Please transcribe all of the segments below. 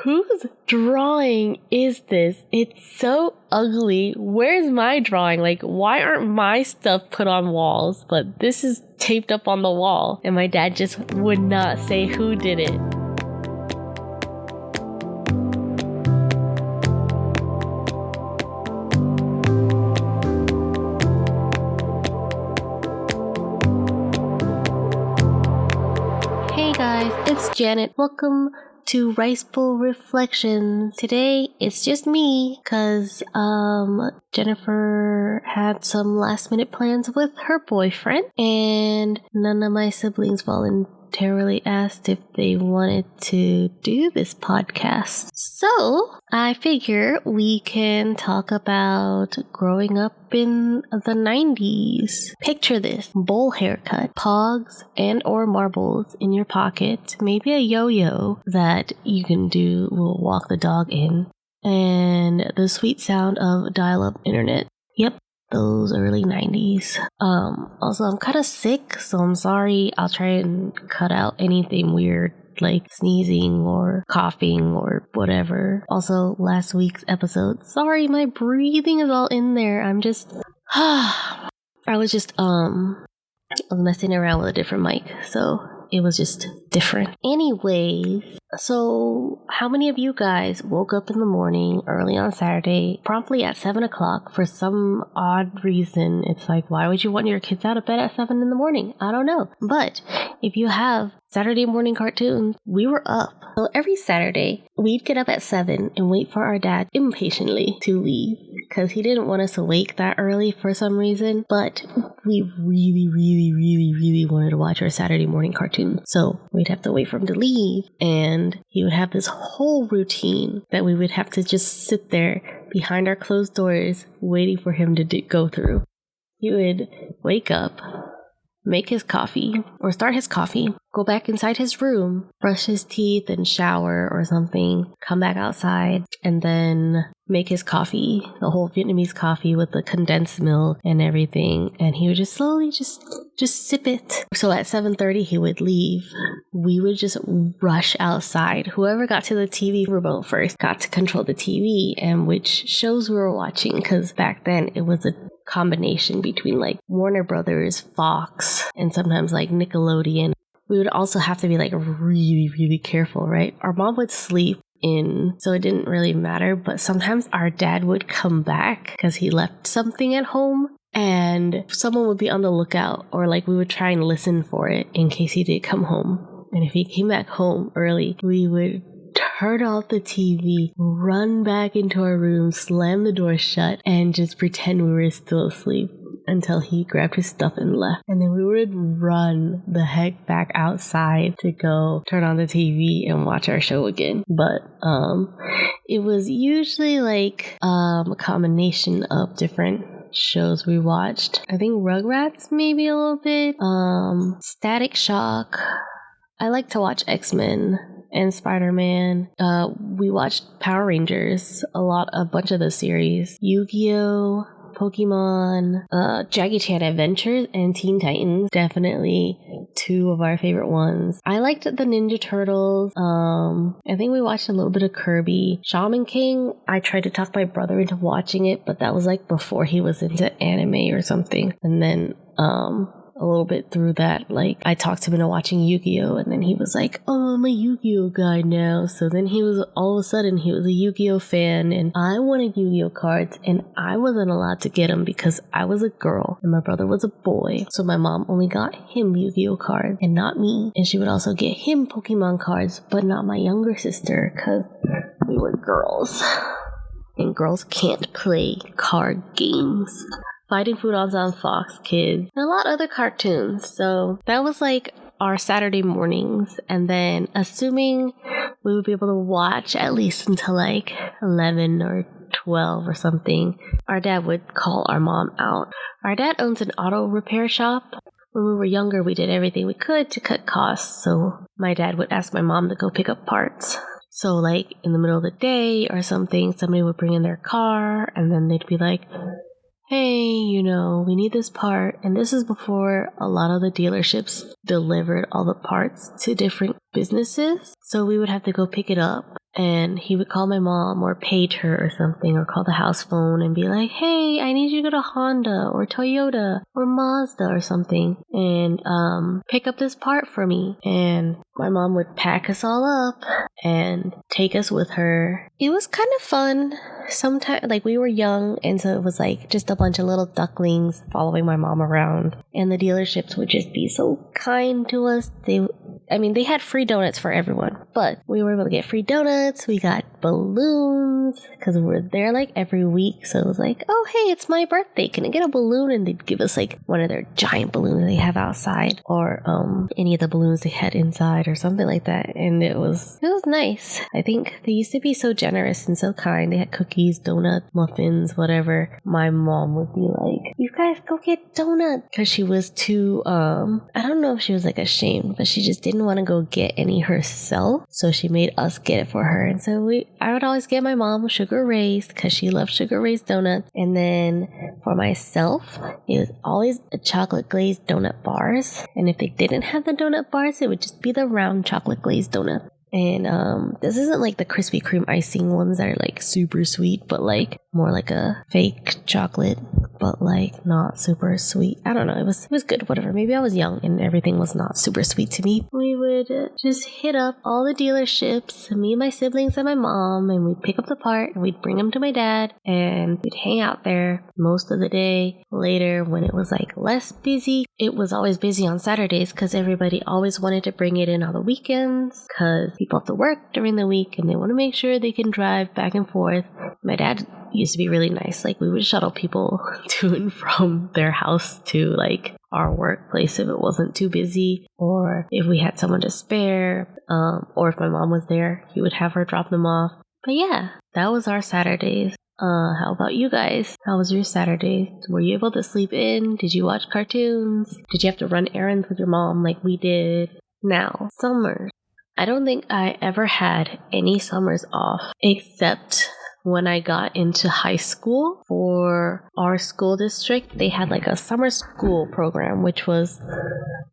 Whose drawing is this? It's so ugly. Where's my drawing? Like, why aren't my stuff put on walls? But this is taped up on the wall. And my dad just would not say who did it. Hey guys, it's Janet. Welcome to Ricebowl Reflections. Today it's just me because Jennifer had some last minute plans with her boyfriend, and none of my siblings voluntarily asked if they wanted to do this podcast. So I figure we can talk about growing up in the 90s. Picture this: bowl haircut, pogs and or marbles in your pocket, maybe a yo-yo that you can will walk the dog in, and the sweet sound of dial-up internet. Yep, those early 90s. Also, I'm kind of sick, so I'm sorry. I'll try and cut out anything weird like sneezing or coughing or whatever. Also, last week's episode, sorry, my breathing is all in there. I'm just I was messing around with a different mic, so it was just different. Anyways, so how many of you guys woke up in the morning early on Saturday, promptly at 7 o'clock for some odd reason? It's like, why would you want your kids out of bed at 7 in the morning? I don't know. But if you have Saturday morning cartoons, we were up. So every Saturday, we'd get up at 7 and wait for our dad impatiently to leave, because he didn't want us awake that early for some reason, but we really wanted to watch our Saturday morning cartoon. So we'd have to wait for him to leave, and he would have this whole routine that we would have to just sit there behind our closed doors waiting for him to go through. He would wake up, make his coffee, or start his coffee, go back inside his room, brush his teeth and shower or something, come back outside, and then make his coffee, the whole Vietnamese coffee with the condensed milk and everything, and he would just slowly just sip it. So at 7:30 he would leave. We would just rush outside. Whoever got to the TV remote first got to control the TV and which shows we were watching, because back then it was a combination between like Warner Brothers, Fox, and sometimes like Nickelodeon. We would also have to be like really careful, right? Our mom would sleep in, so it didn't really matter, but sometimes our dad would come back because he left something at home, and someone would be on the lookout, or like we would try and listen for it in case he did come home. And if he came back home early, we would turn off the TV, run back into our room, slam the door shut, and just pretend we were still asleep until he grabbed his stuff and left. And then we would run the heck back outside to go turn on the TV and watch our show again. But it was usually like a combination of different shows we watched. I think Rugrats maybe a little bit, Static Shock. I like to watch X-Men and Spider-Man. We watched Power Rangers a bunch of the series, Yu-Gi-Oh!, Pokemon, Jackie Chan Adventures, and Teen Titans. Definitely two of our favorite ones. I liked the Ninja Turtles. I think we watched a little bit of Kirby. Shaman King, I tried to talk my brother into watching it, but that was like before he was into anime or something. And then a little bit through that, like I talked him into watching Yu-Gi-Oh! And then he was like, oh, I'm a Yu-Gi-Oh! Guy now. So then all of a sudden he was a Yu-Gi-Oh! Fan, and I wanted Yu-Gi-Oh! Cards, and I wasn't allowed to get them because I was a girl and my brother was a boy. So my mom only got him Yu-Gi-Oh! Cards and not me, and she would also get him Pokemon cards, but not my younger sister, because we were girls and girls can't play card games. Fighting Foodons on Fox Kids, and a lot of other cartoons. So that was like our Saturday mornings, and then assuming we would be able to watch at least until like 11 or 12 or something, our dad would call our mom out. Our dad owns an auto repair shop. When we were younger, we did everything we could to cut costs, so my dad would ask my mom to go pick up parts. So like in the middle of the day or something, somebody would bring in their car, and then they'd be like, hey, we need this part. And this is before a lot of the dealerships delivered all the parts to different businesses. So we would have to go pick it up And he would call my mom or page her or something, or call the house phone and be like, hey, I need you to go to Honda or Toyota or Mazda or something and pick up this part for me. And my mom would pack us all up and take us with her. It was kind of fun. Sometimes, like, we were young, and so it was like just a bunch of little ducklings following my mom around. And the dealerships would just be so kind to us. They had free donuts for everyone, but we were able to get free donuts. We got balloons because we were there like every week. So it was like, oh, hey, it's my birthday. Can I get a balloon? And they'd give us like one of their giant balloons they have outside, or any of the balloons they had inside or something like that. And it was nice. I think they used to be so generous and so kind. They had cookies, donuts, muffins, whatever. My mom would be like, you guys go get donuts, because she was too, I don't know if she was like ashamed, but she just didn't want to go get any herself. So she made us get it for her. And so I would always get my mom sugar raised because she loved sugar raised donuts. And then for myself, it was always a chocolate glazed donut bars. And if they didn't have the donut bars, it would just be the round chocolate glazed donut. And this isn't like the Krispy Kreme icing ones that are like super sweet, but like more like a fake chocolate, but like not super sweet. I don't know. It was good, whatever. Maybe I was young and everything was not super sweet to me. We would just hit up all the dealerships, me and my siblings and my mom, and we'd pick up the part and we'd bring them to my dad, and we'd hang out there most of the day. Later, when it was like less busy, it was always busy on Saturdays because everybody always wanted to bring it in on the weekends because people have to work during the week and they want to make sure they can drive back and forth. My dad used to be really nice. Like, we would shuttle people to and from their house to like our workplace if it wasn't too busy, or if we had someone to spare, or if my mom was there, he would have her drop them off. But yeah, that was our Saturdays. How about you guys? How was your Saturdays? Were you able to sleep in? Did you watch cartoons? Did you have to run errands with your mom like we did? Now, summers. I don't think I ever had any summers off except when I got into high school. For our school district, they had like a summer school program, which was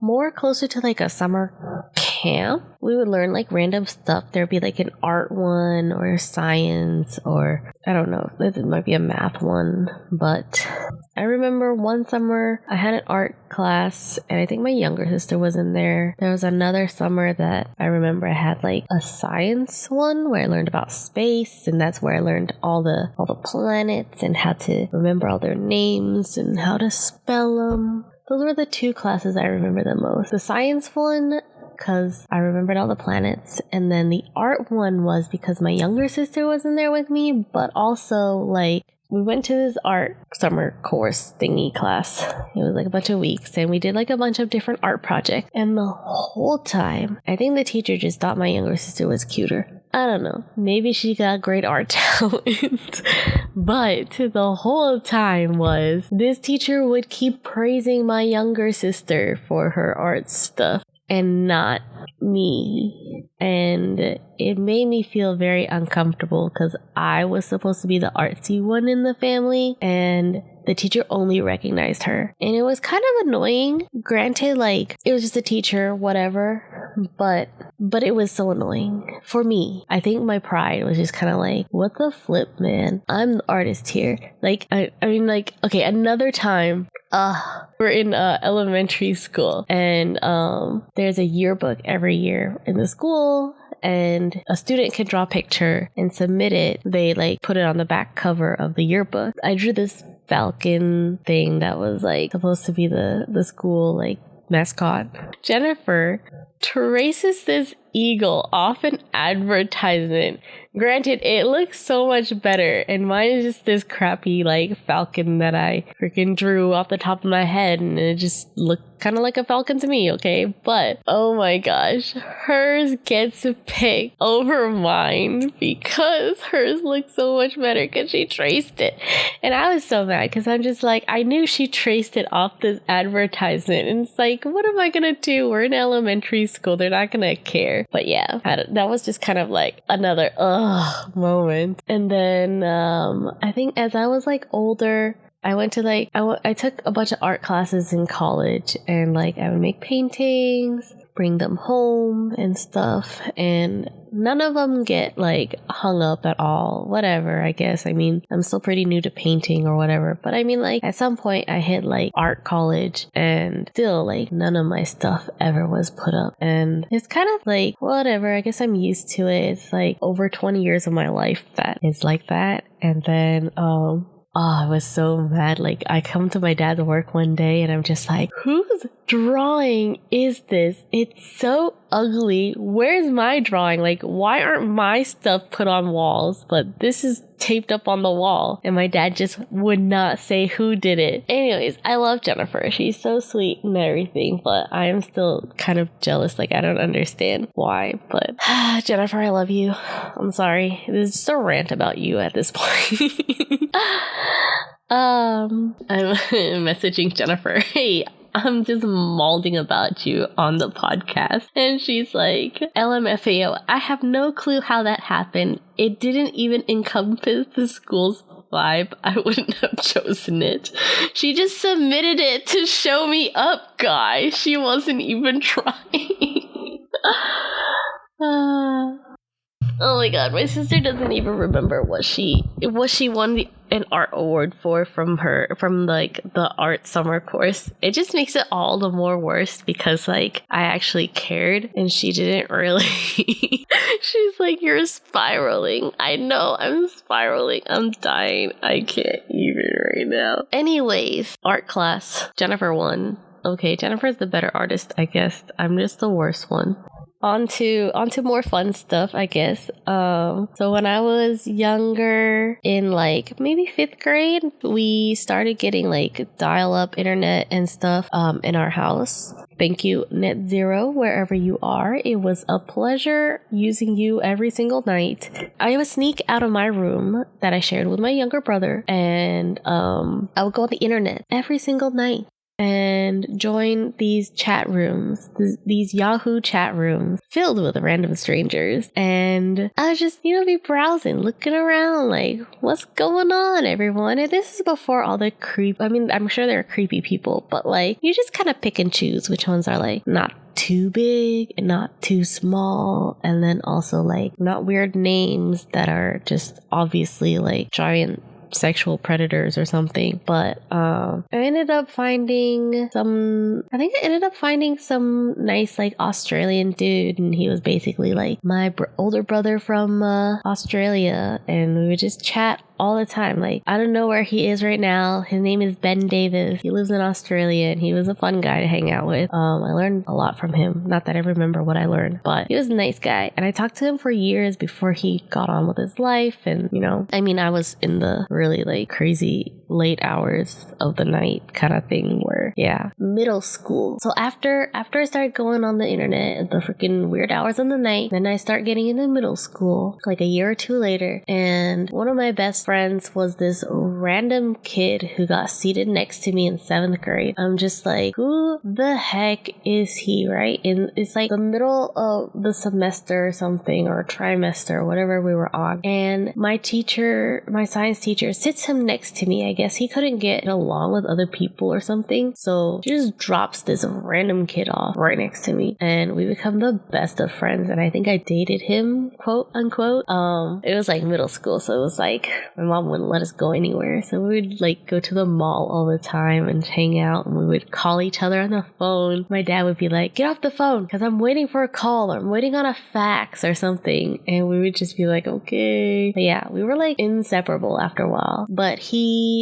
more closer to like a summer camp. We would learn like random stuff. There'd be like an art one or science, or I don't know, it might be a math one. But I remember one summer I had an art class, and I think my younger sister was in there. There was another summer that I remember I had like a science one where I learned about space, and that's where I learned all the planets and how to remember all their names and how to spell them. Those were the two classes I remember the most. The science one, because I remembered all the planets, and then the art one was because my younger sister was in there with me, but also like we went to this art summer course thingy class. It was like a bunch of weeks, and we did like a bunch of different art projects. And the whole time, I think the teacher just thought my younger sister was cuter. I don't know. Maybe she got great art talent. But the whole time was this teacher would keep praising my younger sister for her art stuff and not me. And it made me feel very uncomfortable because I was supposed to be the artsy one in the family, and the teacher only recognized her. And it was kind of annoying. Granted, like, it was just a teacher, whatever, but it was so annoying for me. I think my pride was just kind of like, what the flip, man? I'm the artist here. Like, I mean, like, okay, another time, we're in elementary school, and there's a yearbook every year in the school, and a student can draw a picture and submit it. They like put it on the back cover of the yearbook. I drew this falcon thing that was like supposed to be the school like mascot. Jennifer traces this eagle off an advertisement. Granted, it looks so much better, and mine is just this crappy like falcon that I freaking drew off the top of my head, and it just looked kind of like a falcon to me, okay? But oh my gosh, hers gets picked over mine because hers looks so much better because she traced it. And I was so mad because I'm just like, I knew she traced it off this advertisement, and it's like, what am I gonna do? We're in elementary school, they're not gonna care. But yeah, that was just kind of like another moment. And then I think as I was like older, I went to like, I took a bunch of art classes in college, and like I would make paintings, bring them home and stuff, and none of them get like hung up at all. Whatever, I guess. I mean, I'm still pretty new to painting or whatever, but I mean, like at some point I hit like art college, and still like none of my stuff ever was put up, and it's kind of like whatever. I guess I'm used to it. It's like over 20 years of my life that is like that. And then I was so mad. Like, I come to my dad's work one day and I'm just like, whose drawing is this? It's so ugly. Where's my drawing? Like, why aren't my stuff put on walls? But this is taped up on the wall. And my dad just would not say who did it. Anyways, I love Jennifer. She's so sweet and everything, but I am still kind of jealous. Like, I don't understand why. But Jennifer, I love you. I'm sorry. This is just a rant about you at this point. I'm messaging Jennifer, hey, I'm just mauling about you on the podcast. And she's like, LMFAO, I have no clue how that happened. It didn't even encompass the school's vibe. I wouldn't have chosen it. She just submitted it to show me up, guys. She wasn't even trying. Oh my god, my sister doesn't even remember what she won an art award from like the art summer course. It just makes it all the more worse because like I actually cared and she didn't really. She's like, you're spiraling. I know, I'm spiraling. I'm dying. I can't even right now. Anyways, art class. Jennifer won. Okay, Jennifer's the better artist, I guess. I'm just the worst one. On to more fun stuff, I guess. So when I was younger, in like maybe 5th grade, we started getting like dial-up internet and stuff in our house. Thank you, Net Zero, wherever you are. It was a pleasure using you every single night. I would sneak out of my room that I shared with my younger brother, and I would go on the internet every single night and join these chat rooms, these Yahoo chat rooms filled with random strangers. And I was just, be browsing, looking around, like, what's going on, everyone? And this is before all the I'm sure there are creepy people, but like, you just kind of pick and choose which ones are like not too big and not too small, and then also like not weird names that are just obviously like giant sexual predators or something. But I ended up finding some nice like Australian dude, and he was basically like my older brother from Australia, and we would just chat all the time. Like, I don't know where he is right now. His name is Ben Davis. He lives in Australia, and he was a fun guy to hang out with. I learned a lot from him. Not that I remember what I learned, but he was a nice guy, and I talked to him for years before he got on with his life. And I was in the really like crazy late hours of the night kind of thing, where middle school. So after I started going on the internet at the freaking weird hours of the night, then I start getting into middle school like a year or two later, and one of my best friends was this random kid who got seated next to me in 7th grade. I'm just like, who the heck is he, right? And it's like the middle of the semester or something, or trimester, or whatever we were on, and my science teacher sits him next to me. I guess he couldn't get along with other people or something, so she just drops this random kid off right next to me, and we become the best of friends. And I think I dated him, quote unquote. It was like middle school, so it was like my mom wouldn't let us go anywhere, so we would like go to the mall all the time and hang out, and we would call each other on the phone. My dad would be like, get off the phone because I'm waiting for a call, or I'm waiting on a fax or something, and we would just be like, okay. But yeah, we were like inseparable after a while. But he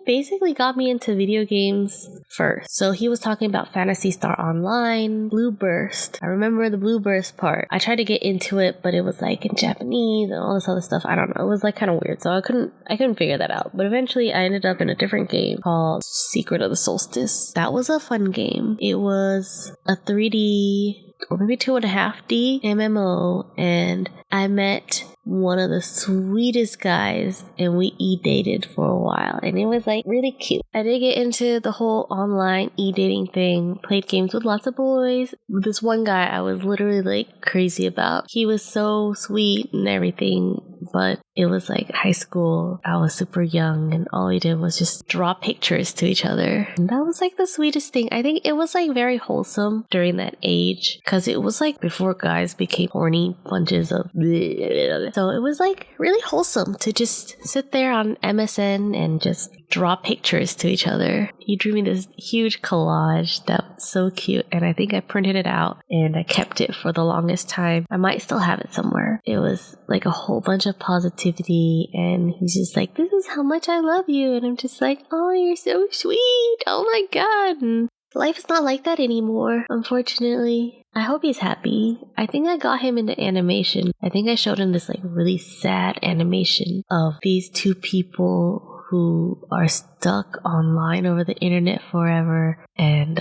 basically got me into video games first. So he was talking about Phantasy Star Online, Blue Burst. I remember the Blue Burst part. I tried to get into it, but it was like in Japanese and all this other stuff. I don't know. It was like kind of weird, so I couldn't figure that out. But eventually I ended up in a different game called Secret of the Solstice. That was a fun game. It was a 3D or maybe 2.5D MMO, and I met one of the sweetest guys, and we e-dated for a while, and it was like really cute. I did get into the whole online e-dating thing, played games with lots of boys. This one guy I was literally like crazy about. He was so sweet and everything, but it was like high school. I was super young and all we did was just draw pictures to each other. And that was like the sweetest thing. I think it was like very wholesome during that age because it was like before guys became horny bunches of bleh. So it was like really wholesome to just sit there on MSN and just draw pictures to each other. He drew me this huge collage that was so cute, and I think I printed it out and I kept it for the longest time. I might still have it somewhere. It was like a whole bunch of positivity, and he's just like, this is how much I love you, and I'm just like, oh, you're so sweet, oh my god. And life is not like that anymore, unfortunately. I hope he's happy. I think I got him into animation. I think I showed him this like really sad animation of these two people who are stuck online over the internet forever, and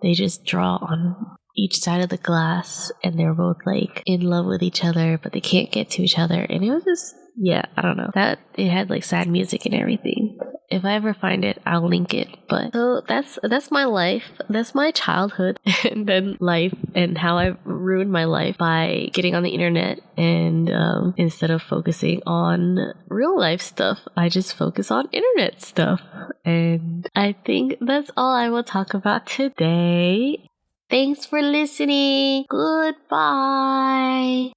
they just draw on each side of the glass, and they're both like in love with each other, but they can't get to each other. And it was just, yeah, I don't know, that it had like sad music and everything. If I ever find it, I'll link it. But so that's my life. That's my childhood and then life, and how I ruined my life by getting on the internet. And instead of focusing on real life stuff, I just focus on internet stuff. And I think that's all I will talk about today. Thanks for listening. Goodbye.